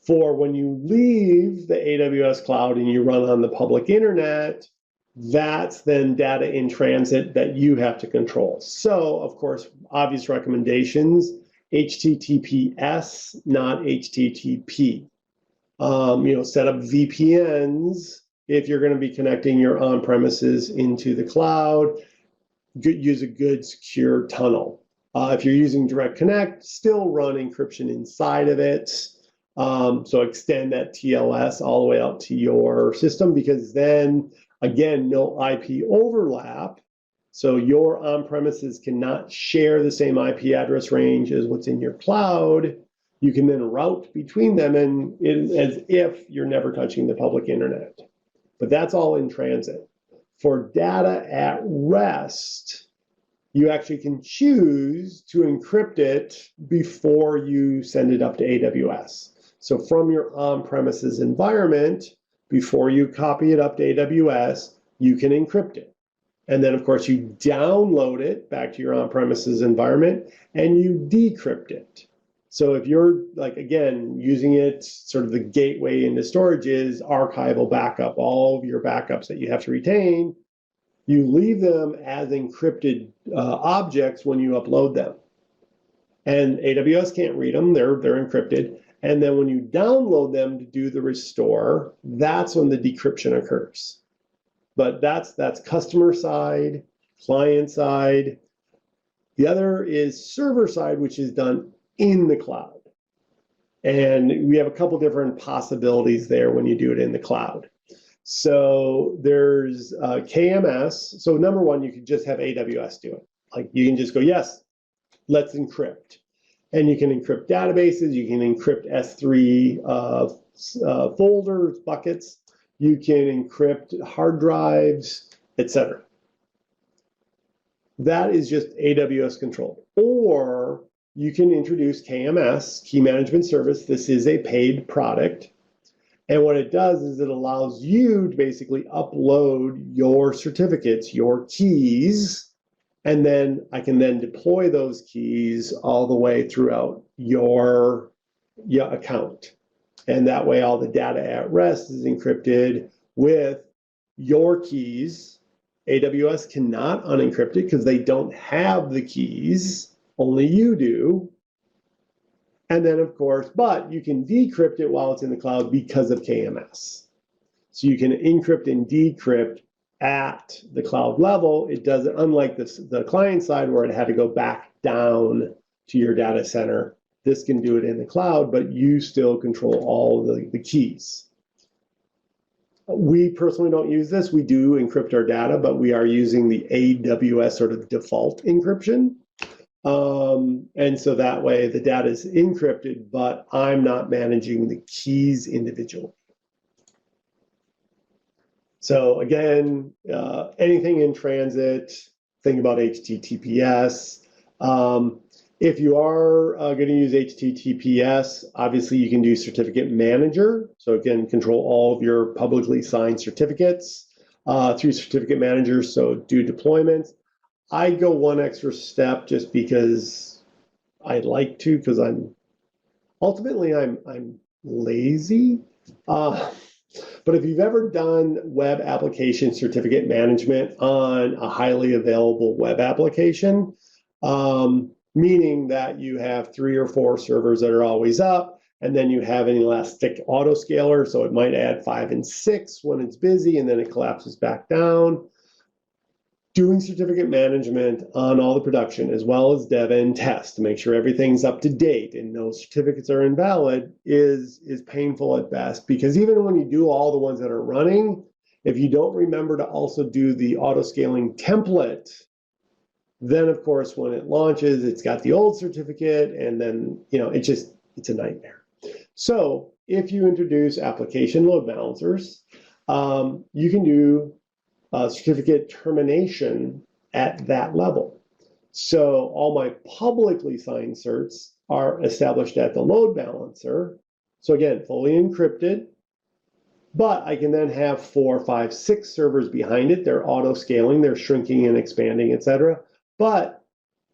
Speaker 1: for when you leave the AWS cloud and you run on the public internet, that's then data in transit that you have to control. So, of course, obvious recommendations, HTTPS, not HTTP. Set up VPNs if you're going to be connecting your on-premises into the cloud. Use a good secure tunnel. If you're using Direct Connect, still run encryption inside of it. So extend that TLS all the way out to your system, because then, again, no IP overlap. So your on-premises cannot share the same IP address range as what's in your cloud. You can then route between them as if you're never touching the public internet. But that's all in transit. For data at rest, you actually can choose to encrypt it before you send it up to AWS. So from your on-premises environment, before you copy it up to AWS, you can encrypt it. And then, of course, you download it back to your on-premises environment and you decrypt it. So if you're, like, again, using it, sort of the gateway into storage is archival backup, all of your backups that you have to retain, you leave them as encrypted objects when you upload them. And AWS can't read them, they're encrypted. And then when you download them to do the restore, that's when the decryption occurs. But that's customer side, client side. The other is server side, which is done in the cloud. And we have a couple different possibilities there when you do it in the cloud. So there's KMS. So number one, you could just have AWS do it. Like, you can just go, yes, let's encrypt. And you can encrypt databases, you can encrypt S3 folders, buckets, you can encrypt hard drives, etc. That is just AWS controlled. Or you can introduce KMS, Key Management Service. This is a paid product. And what it does is it allows you to basically upload your certificates, your keys, and then I can then deploy those keys all the way throughout your account. And that way all the data at rest is encrypted with your keys. AWS cannot unencrypt it because they don't have the keys. Only you do. And then, of course, but you can decrypt it while it's in the cloud because of KMS. So you can encrypt and decrypt at the cloud level. It does it, unlike the client side where it had to go back down to your data center. This can do it in the cloud, but you still control all the keys. We personally don't use this. We do encrypt our data, but we are using the AWS sort of default encryption. And so that way the data is encrypted, but I'm not managing the keys individually. So again, anything in transit, think about HTTPS. If you are going to use HTTPS, obviously you can do Certificate Manager. So again, control all of your publicly signed certificates through Certificate Manager. So do deployments. I go one extra step just because I'd like to, because I'm lazy. But if you've ever done web application certificate management on a highly available web application, meaning that you have 3 or 4 servers that are always up, and then you have an elastic autoscaler, so it might add 5 and 6 when it's busy, and then it collapses back down. Doing certificate management on all the production, as well as dev and test, to make sure everything's up to date and no certificates are invalid, is painful at best, because even when you do all the ones that are running, if you don't remember to also do the auto-scaling template, then of course when it launches, it's got the old certificate, and then it's a nightmare. So if you introduce application load balancers, you can do certificate termination at that level. So all my publicly signed certs are established at the load balancer. So again, fully encrypted, but I can then have 4, 5, 6 servers behind it. They're auto-scaling, they're shrinking and expanding, etc. But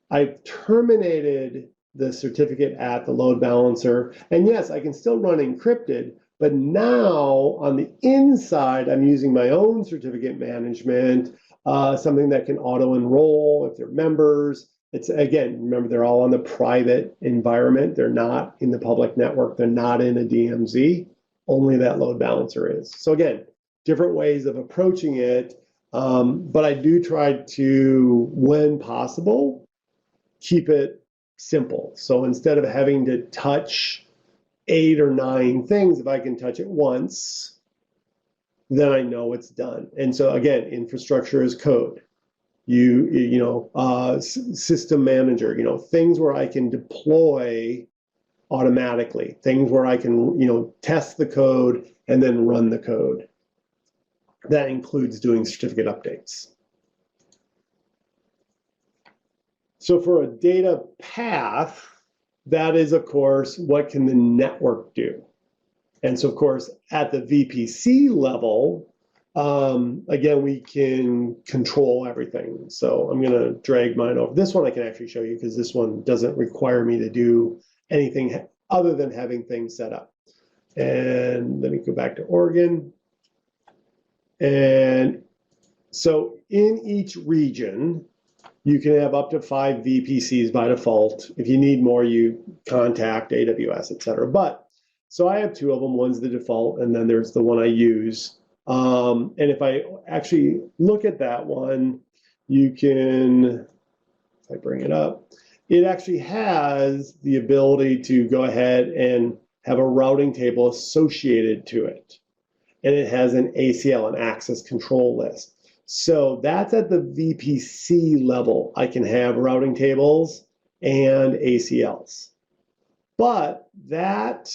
Speaker 1: I've terminated the certificate at the load balancer. And yes, I can still run encrypted, but now on the inside, I'm using my own certificate management, something that can auto-enroll if they're members. It's, again, remember, they're all on the private environment. They're not in the public network. They're not in a DMZ. Only that load balancer is. So again, different ways of approaching it. But I do try to, when possible, keep it simple. So instead of having to touch 8 or 9 things, if I can touch it once, then I know it's done. And so again, infrastructure as code. System manager, things where I can deploy automatically, things where I can, test the code and then run the code. That includes doing certificate updates. So for a data path, that is, of course, what can the network do? And so, of course, at the VPC level, again, we can control everything. So I'm going to drag mine over. This one I can actually show you because this one doesn't require me to do anything other than having things set up. And let me go back to Oregon. And so in each region, you can have up to 5 VPCs by default. If you need more, you contact AWS, etc. But so I have 2 of them. One's the default, and then there's the one I use. And if I actually look at that one, you can, if I bring it up, it actually has the ability to go ahead and have a routing table associated to it. And it has an ACL, an access control list. So that's at the VPC level. I can have routing tables and ACLs. But that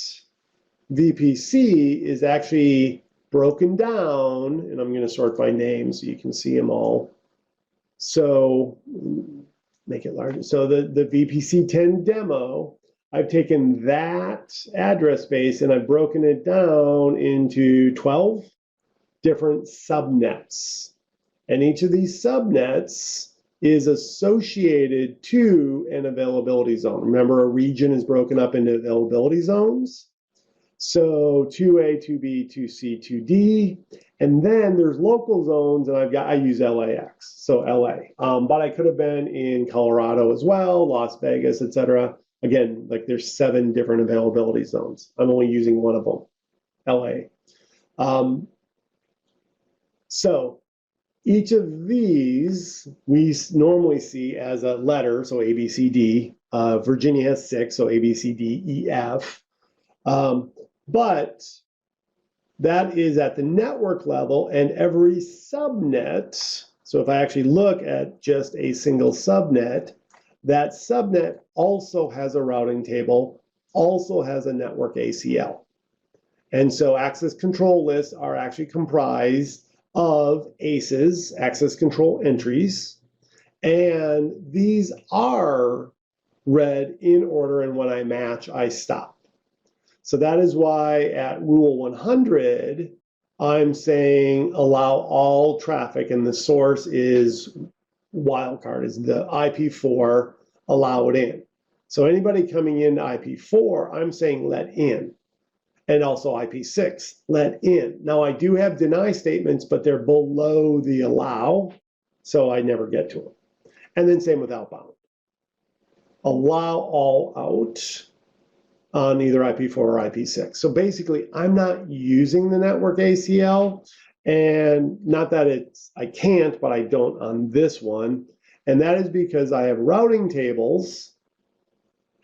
Speaker 1: VPC is actually broken down, and I'm going to sort by name so you can see them all. So make it larger. So the VPC 10 demo, I've taken that address space and I've broken it down into 12 different subnets. And each of these subnets is associated to an availability zone. Remember, a region is broken up into availability zones. So 2A, 2B, 2C, 2D, and then there's local zones, and I use LAX, so LA. But I could have been in Colorado as well, Las Vegas, etc. Again, like there's 7 different availability zones. I'm only using one of them, LA. So each of these we normally see as a letter, so A, B, C, D. Virginia has 6, so A, B, C, D, E, F. But that is at the network level, and every subnet, so if I actually look at just a single subnet, that subnet also has a routing table, also has a network ACL. And so access control lists are actually comprised of ACEs, access control entries, and these are read in order, and when I match, I stop. So that is why at Rule 100, I'm saying allow all traffic, and the source is wildcard, is the IP4, allow it in. So anybody coming into IP4, I'm saying let in. And also IP6, let in. Now I do have deny statements, but they're below the allow, so I never get to them. And then same with outbound. allow all out on either IP4 or IP6. So basically, I'm not using the network ACL, and not that I can't, but I don't on this one. And that is because I have routing tables,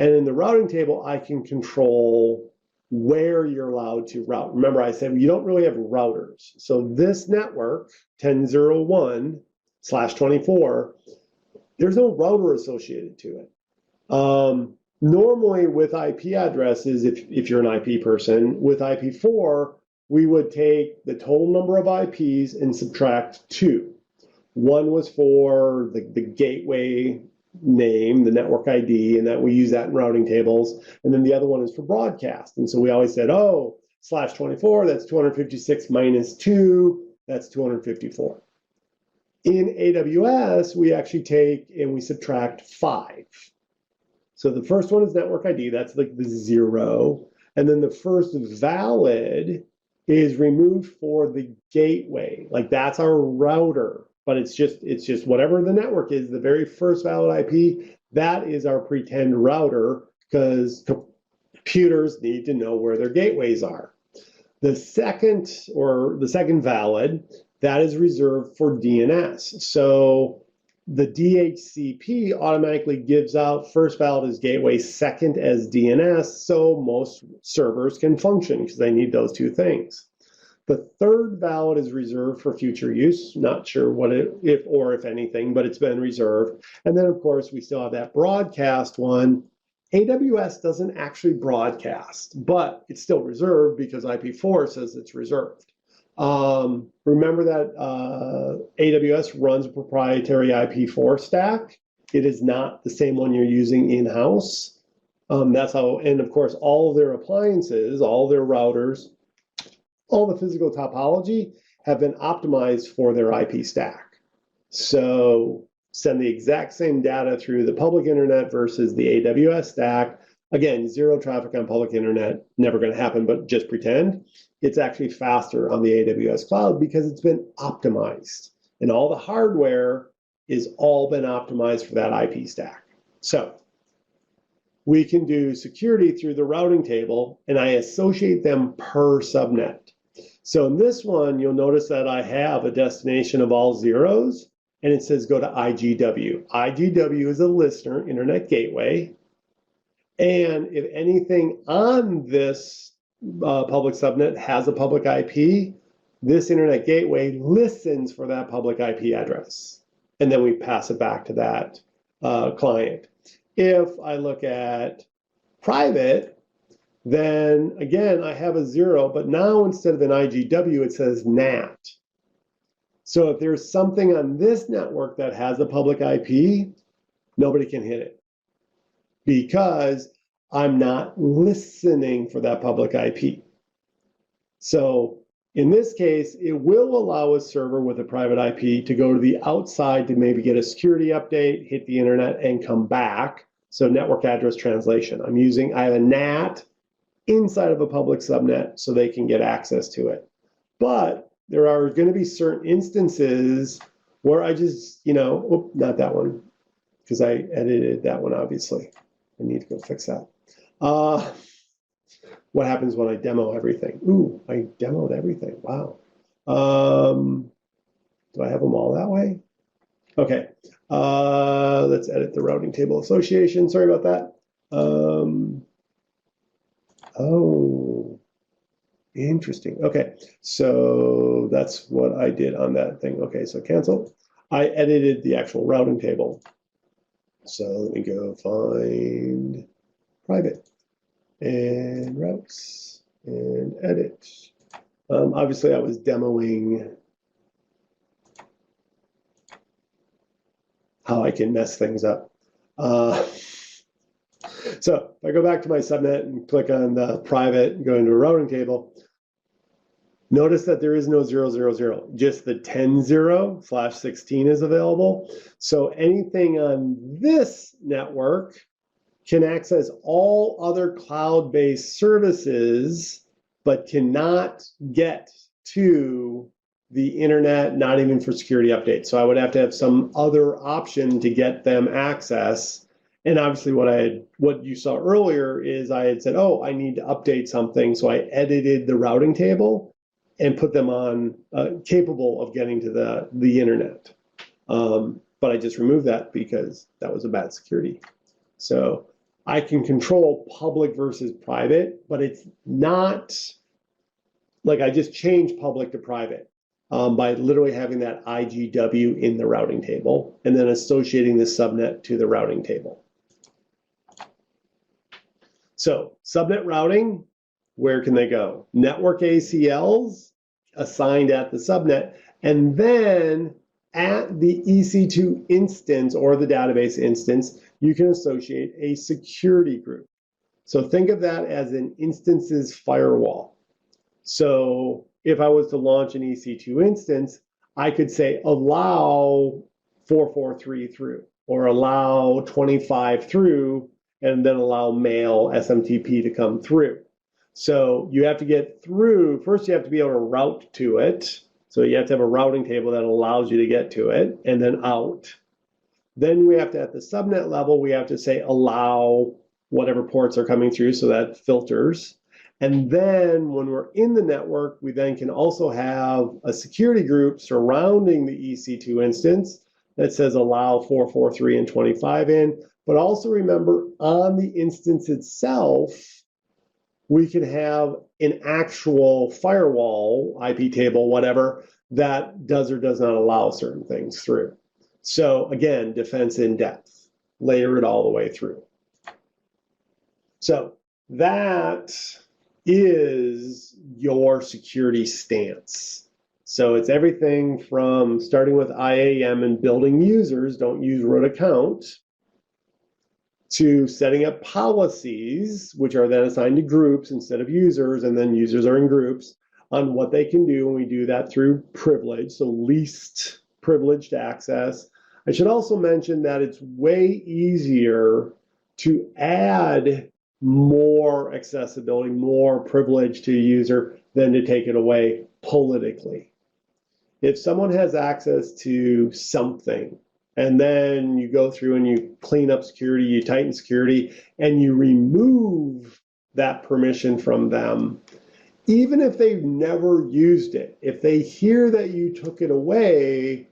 Speaker 1: and in the routing table, I can control where you're allowed to route. Remember, I said you don't really have routers. So this network, 10.01/24, there's no router associated to it. Normally with IP addresses, if you're an IP person, with IP4, we would take the total number of IPs and subtract 2. One was for the gateway name, the network ID, and that we use that in routing tables. And then the other one is for broadcast. And so we always said, oh, /24, that's 256 minus 2, that's 254. In AWS, we actually take and we subtract 5. So the first one is network ID, that's like the 0. And then the first valid is removed for the gateway. Like that's our router, but it's just whatever the network is, the very first valid IP, that is our pretend router, because computers need to know where their gateways are. The second valid, that is reserved for DNS. So the DHCP automatically gives out first valid as gateway, second as DNS, so most servers can function because they need those two things. The third valid is reserved for future use. Not sure what if anything, but it's been reserved. And then, of course, we still have that broadcast one. AWS doesn't actually broadcast, but it's still reserved because IP4 says it's reserved. Remember that AWS runs a proprietary IP4 stack. It is not the same one you're using in-house. That's how, and of course, all of their appliances, all their routers, all the physical topology have been optimized for their IP stack. So send the exact same data through the public internet versus the AWS stack. Again, zero traffic on public internet, never going to happen, but just pretend. It's actually faster on the AWS cloud because it's been optimized. And all the hardware is all been optimized for that IP stack. So we can do security through the routing table, and I associate them per subnet. So in this one, you'll notice that I have a destination of all zeros, and it says go to IGW. IGW is a listener, internet gateway. And if anything on this public subnet has a public IP, this internet gateway listens for that public IP address. And then we pass it back to that client. If I look at private, then again, I have a 0, but now instead of an IGW, it says NAT. So if there's something on this network that has a public IP, nobody can hit it, because I'm not listening for that public IP. So in this case, it will allow a server with a private IP to go to the outside to maybe get a security update, hit the internet, and come back. So network address translation. I have a NAT inside of a public subnet so they can get access to it. But there are going to be certain instances where I just, not that one, because I edited that one, obviously. I need to go fix that. What happens when I demo everything? Ooh, I demoed everything. Wow. Do I have them all that way? Okay. Let's edit the routing table association. Sorry about that. Oh, interesting. Okay. So that's what I did on that thing. Okay. So cancel. I edited the actual routing table. So let me go find private and routes and edit. Obviously, I was demoing how I can mess things up. So if I go back to my subnet and click on the private and go into a routing table, notice that there is no 000, just the 10.0/16 is available. So anything on this network can access all other cloud-based services, but cannot get to the internet, not even for security updates. So I would have to have some other option to get them access. And obviously what you saw earlier is I had said, oh, I need to update something. So I edited the routing table and put them on capable of getting to the internet. But I just removed that because that was a bad security. So I can control public versus private, but it's not like I just changed public to private by literally having that IGW in the routing table and then associating the subnet to the routing table. So subnet routing, where can they go? Network ACLs assigned at the subnet, and then at the EC2 instance or the database instance, you can associate a security group. So think of that as an instances firewall. So if I was to launch an EC2 instance, I could say allow 443 through, or allow 25 through, and then allow mail SMTP to come through. So you have to get through, first you have to be able to route to it. So you have to have a routing table that allows you to get to it, and then out. Then we have to, at the subnet level, we have to say allow whatever ports are coming through, so that filters. And then when we're in the network, we then can also have a security group surrounding the EC2 instance that says allow 443 and 25 in. But also remember, on the instance itself, we can have an actual firewall, IP table, whatever, that does or does not allow certain things through. So again, defense in depth, layer it all the way through. So that is your security stance. So it's everything from starting with IAM and building users, don't use root account, to setting up policies, which are then assigned to groups instead of users, and then users are in groups, on what they can do, and we do that through privilege, so least privileged access. I should also mention that it's way easier to add more accessibility, more privilege to a user than to take it away politically. If someone has access to something, and then you go through and you clean up security, you tighten security, and you remove that permission from them, even if they've never used it, if they hear that you took it away,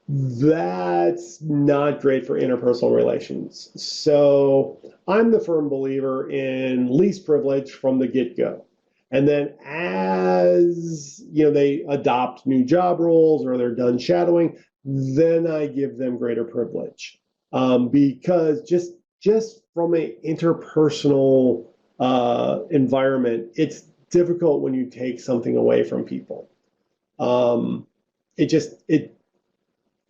Speaker 1: that's not great for interpersonal relations. So I'm the firm believer in least privilege from the get-go. And then as they adopt new job roles or they're done shadowing, then I give them greater privilege. Because just from an interpersonal environment, it's difficult when you take something away from people.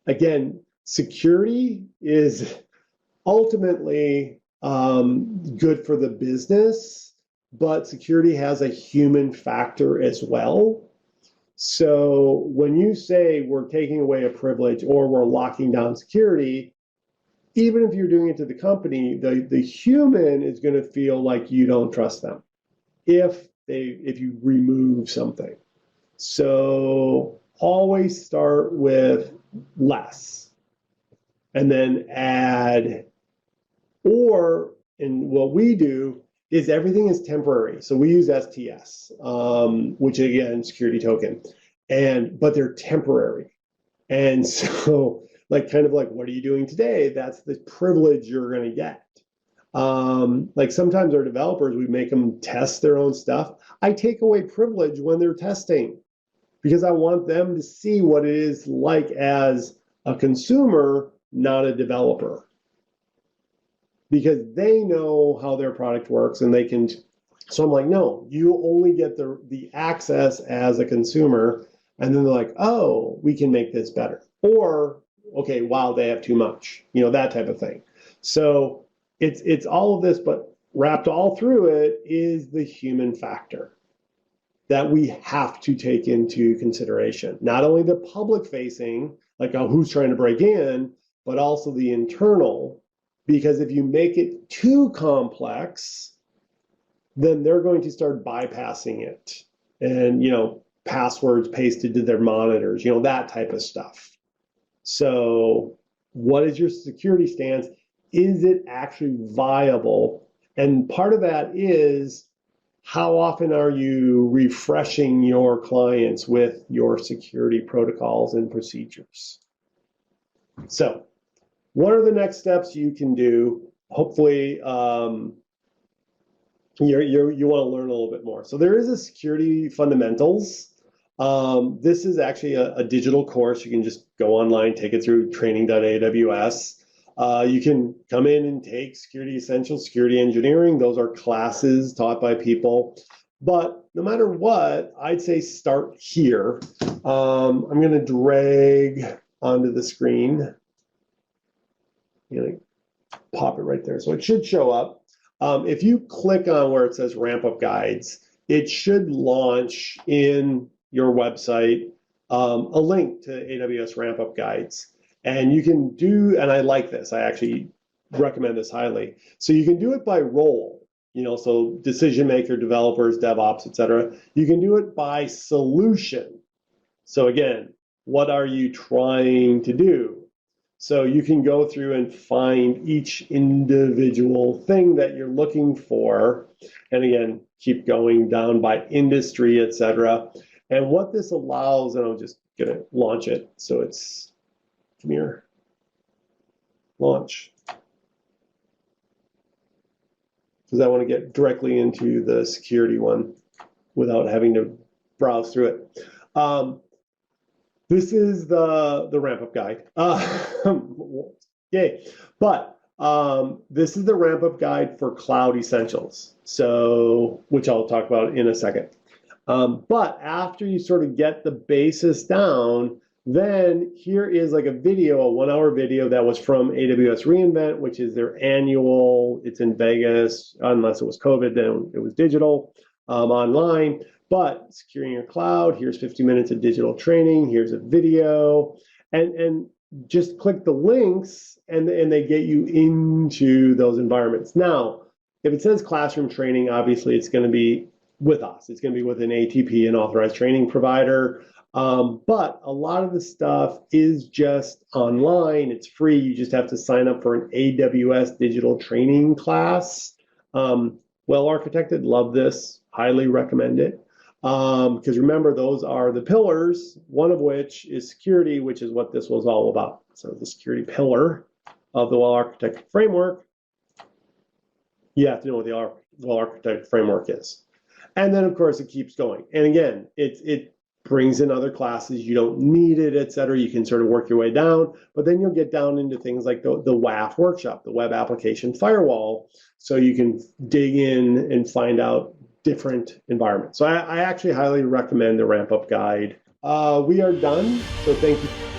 Speaker 1: Again, security is ultimately good for the business, but security has a human factor as well. So when you say we're taking away a privilege or we're locking down security, even if you're doing it to the company, the human is going to feel like you don't trust them if you remove something. So always start with less and then add, and what we do is everything is temporary. So we use STS, which again, security token, but they're temporary. And so kind of like, what are you doing today? That's the privilege you're going to get. Like sometimes our developers, we make them test their own stuff. I take away privilege when they're testing because I want them to see what it is like as a consumer, not a developer. Because they know how their product works and they can, so I'm like, no, you only get the access as a consumer. And then they're like, oh, we can make this better. Or, okay, wow, they have too much, that type of thing. So it's all of this, but wrapped all through it is the human factor that we have to take into consideration. Not only the public facing, like who's trying to break in, but also the internal. Because if you make it too complex, then they're going to start bypassing it. And, passwords pasted to their monitors, that type of stuff. So what is your security stance? is it actually viable? And part of that is how often are you refreshing your clients with your security protocols and procedures? So, what are the next steps you can do? Hopefully, you want to learn a little bit more. So there is a security fundamentals. This is actually a digital course. You can just go online, take it through training.aws. You can come in and take security essentials, security engineering. Those are classes taught by people. But no matter what, I'd say start here. I'm going to drag onto the screen. You know, pop it right there. So it should show up. If you click on where it says ramp up guides, it should launch in your website a link to AWS ramp up guides. And you can do, and I like this, I actually recommend this highly. So you can do it by role, so decision maker, developers, DevOps, etc. You can do it by solution. So again, what are you trying to do? So you can go through and find each individual thing that you're looking for. And again, keep going down by industry, etc. And what this allows, and I'm just going to launch it. So it's, come here, launch. Because I want to get directly into the security one without having to browse through it. This is the ramp up guide. Yay. But this is the ramp up guide for cloud essentials. So, which I'll talk about in a second. But after you sort of get the basis down, then here is like a video, a 1-hour video that was from AWS reInvent, which is their annual, it's in Vegas, unless it was COVID, then it was digital, online. But securing your cloud, here's 50 minutes of digital training, here's a video, and just click the links and they get you into those environments. Now, if it says classroom training, obviously it's going to be with us. It's going to be with an ATP, an authorized training provider. But a lot of the stuff is just online. It's free. You just have to sign up for an AWS digital training class. Well architected, love this, highly recommend it. Because remember, those are the pillars, one of which is security, which is what this was all about. So the security pillar of the well-architected framework, you have to know what the well-architected framework is. And then, of course, it keeps going. And again, it brings in other classes. You don't need it, et cetera. You can sort of work your way down, but then you'll get down into things like the WAF workshop, the web application firewall. So you can dig in and find out different environments. So I actually highly recommend the ramp up guide. We are done. So thank you.